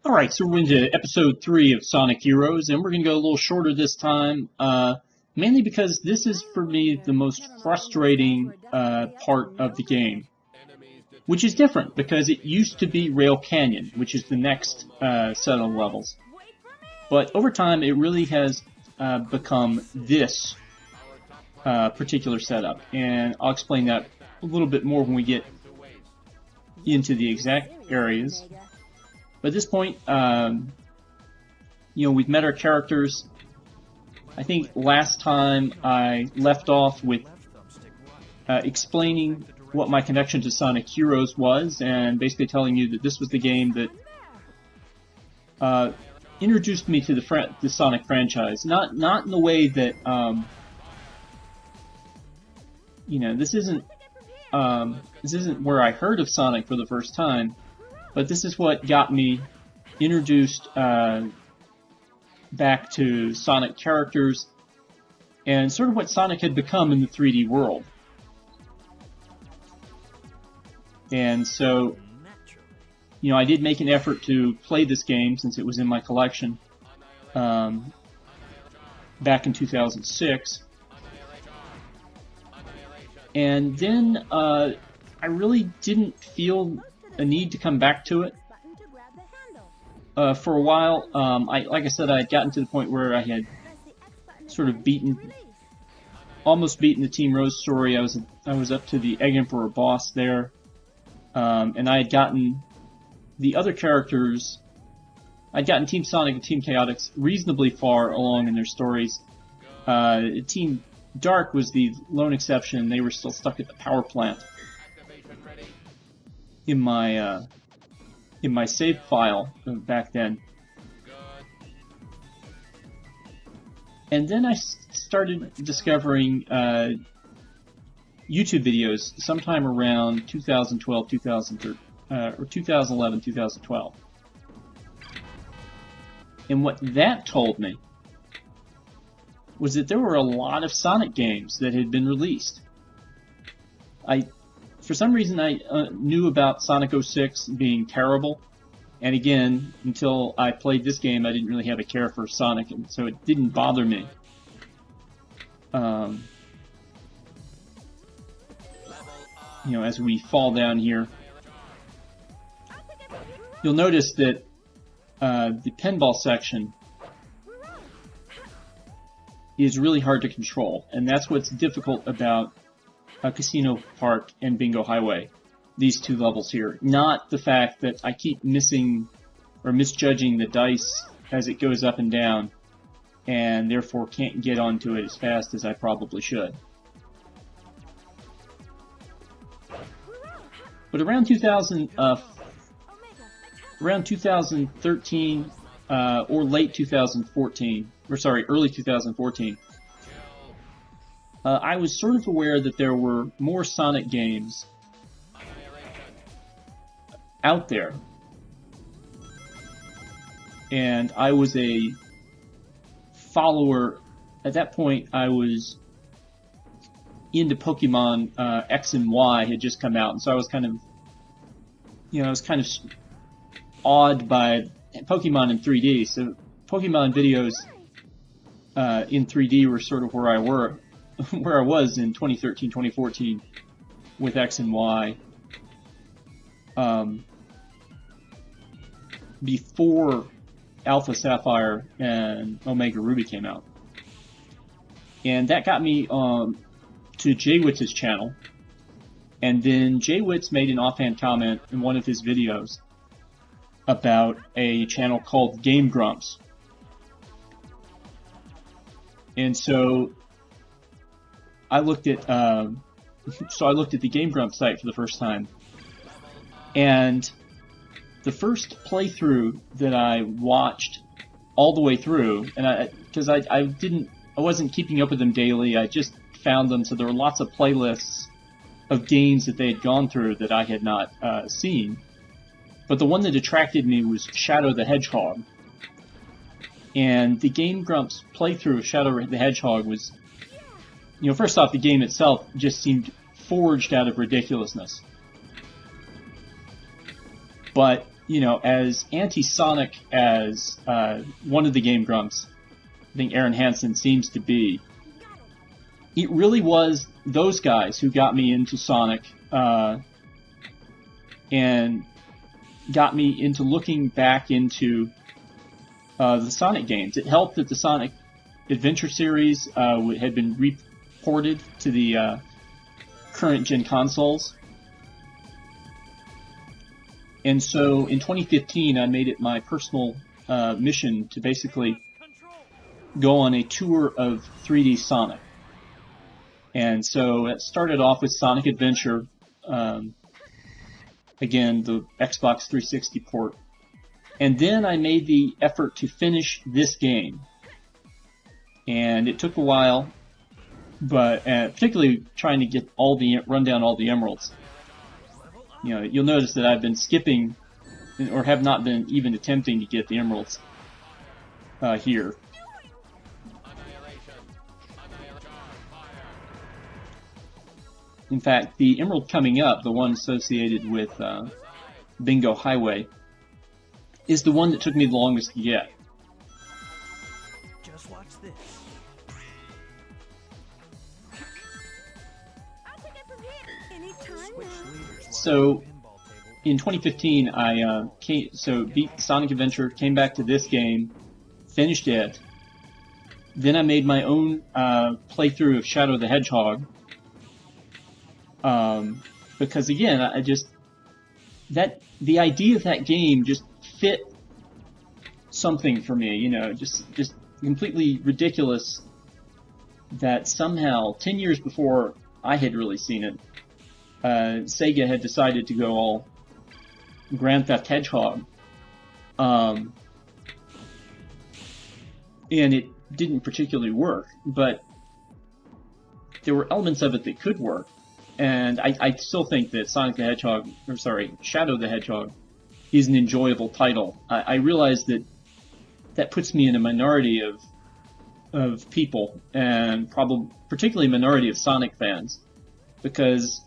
Alright, so we're into episode 3 of Sonic Heroes, and we're going to go a little shorter this time, mainly because this is, for me, the most frustrating part of the game, which is different, because it used to be Rail Canyon, which is the next set of levels. But over time, it really has become this particular setup, and I'll explain that a little bit more when we get into the exact areas. But at this point, we've met our characters. I think last time I left off with explaining what my connection to Sonic Heroes was, and basically telling you that this was the game that introduced me to the Sonic franchise. Not in the way that this isn't where I heard of Sonic for the first time. But this is what got me introduced back to Sonic characters and sort of what Sonic had become in the 3D world. And so, I did make an effort to play this game since it was in my collection back in 2006. And then I really didn't feel a need to come back to it for a while. Like I said, I had gotten to the point where I had sort of almost beaten the Team Rose story. I was up to the Egg Emperor boss there, and I had gotten the other characters. I'd gotten Team Sonic and Team Chaotix reasonably far along in their stories. Team Dark was the lone exception. They were still stuck at the power plant in my save file back then. And then I started discovering YouTube videos sometime around 2012, 2013, or 2011, 2012. And what that told me was that there were a lot of Sonic games that had been released. For some reason, I knew about Sonic 06 being terrible, and again, until I played this game, I didn't really have a care for Sonic, and so it didn't bother me. As we fall down here, you'll notice that the pinball section is really hard to control, and that's what's difficult about Casino Park and Bingo Highway, these two levels here. Not the fact that I keep missing or misjudging the dice as it goes up and down, and therefore can't get onto it as fast as I probably should. But around 2013 or late 2014, or sorry, early 2014. I was sort of aware that there were more Sonic games out there, and I was a follower. At that point, I was into Pokemon X and Y had just come out, and so I was kind of, awed by Pokemon in 3D. So Pokemon videos in 3D were sort of where I was in 2013, 2014 with X and Y. Before Alpha Sapphire and Omega Ruby came out. And that got me to Jaywitz's channel. And then Jaywitz made an offhand comment in one of his videos about a channel called Game Grumps. And so I looked at the Game Grumps site for the first time, and the first playthrough that I watched all the way through, and because I wasn't keeping up with them daily, I just found them, so there were lots of playlists of games that they had gone through that I had not seen. But the one that attracted me was Shadow the Hedgehog. And the Game Grumps playthrough of Shadow the Hedgehog was, first off, the game itself just seemed forged out of ridiculousness. But you know, as anti-Sonic as one of the Game Grumps, I think Aaron Hansen seems to be, it really was those guys who got me into Sonic and got me into looking back into the Sonic games. It helped that the Sonic Adventure series had been reported to the current gen consoles. And so in 2015, I made it my personal mission to basically go on a tour of 3D Sonic. And so it started off with Sonic Adventure, again, the Xbox 360 port. And then I made the effort to finish this game. And it took a while, but particularly trying to run down all the emeralds. You know, you'll notice that I've been skipping, or have not been even attempting to get the emeralds here. In fact, the emerald coming up, the one associated with Bingo Highway, is the one that took me the longest to get. Just watch this. So, in 2015, I beat Sonic Adventure, came back to this game, finished it. Then I made my own playthrough of Shadow the Hedgehog. Because again, the idea of that game just fit something for me, you know, just completely ridiculous that somehow 10 years before I had really seen it, Sega had decided to go all Grand Theft Hedgehog, and it didn't particularly work, but there were elements of it that could work. And I still think that Shadow the Hedgehog is an enjoyable title. I realize that puts me in a minority of people, and probably particularly a minority of Sonic fans, because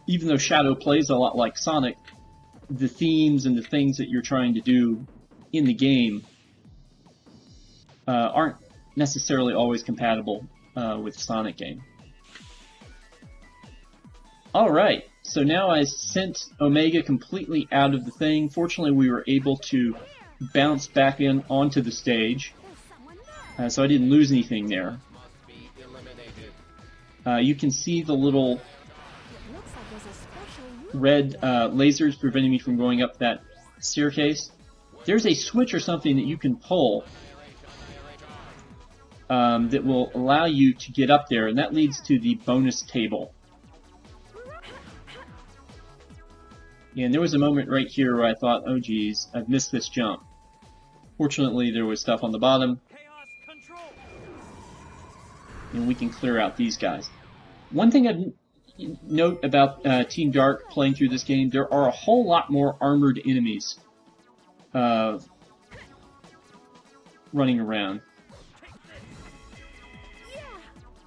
even though Shadow plays a lot like Sonic, the themes and the things that you're trying to do in the game aren't necessarily always compatible with the Sonic game. Alright, so now I sent Omega completely out of the thing. Fortunately, we were able to bounce back in onto the stage, so I didn't lose anything there. You can see the little red lasers preventing me from going up that staircase. There's a switch or something that you can pull that will allow you to get up there, and that leads to the bonus table. And there was a moment right here where I thought, oh geez, I've missed this jump. Fortunately, there was stuff on the bottom, and we can clear out these guys. One thing I'd note about Team Dark playing through this game, there are a whole lot more armored enemies running around.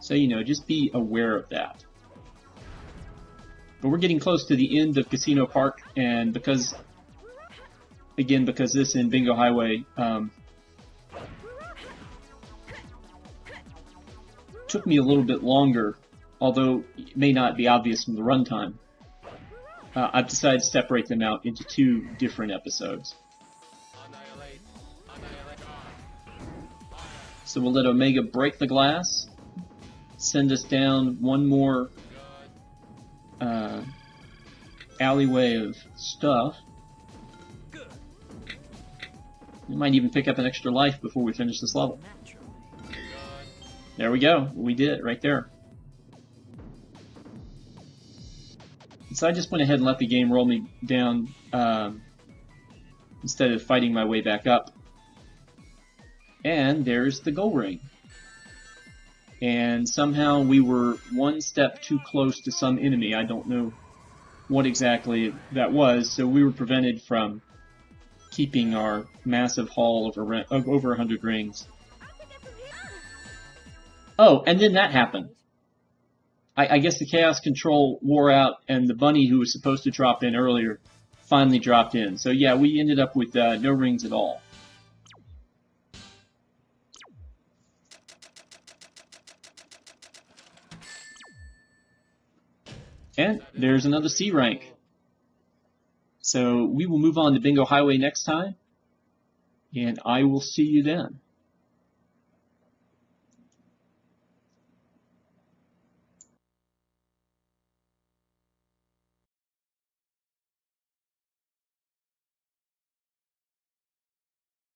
So, you know, just be aware of that. But we're getting close to the end of Casino Park, and because this in Bingo Highway took me a little bit longer, although it may not be obvious from the runtime, I've decided to separate them out into two different episodes. So we'll let Omega break the glass, send us down one more alleyway of stuff. We might even pick up an extra life before we finish this level. There we go. We did it right there. So I just went ahead and let the game roll me down instead of fighting my way back up. And there's the goal ring. And somehow we were one step too close to some enemy. I don't know what exactly that was, so we were prevented from keeping our massive haul of over 100 rings. Oh, and then that happened. I guess the Chaos Control wore out, and the bunny who was supposed to drop in earlier finally dropped in. So yeah, we ended up with no rings at all. And there's another C rank. So we will move on to Bingo Highway next time, and I will see you then.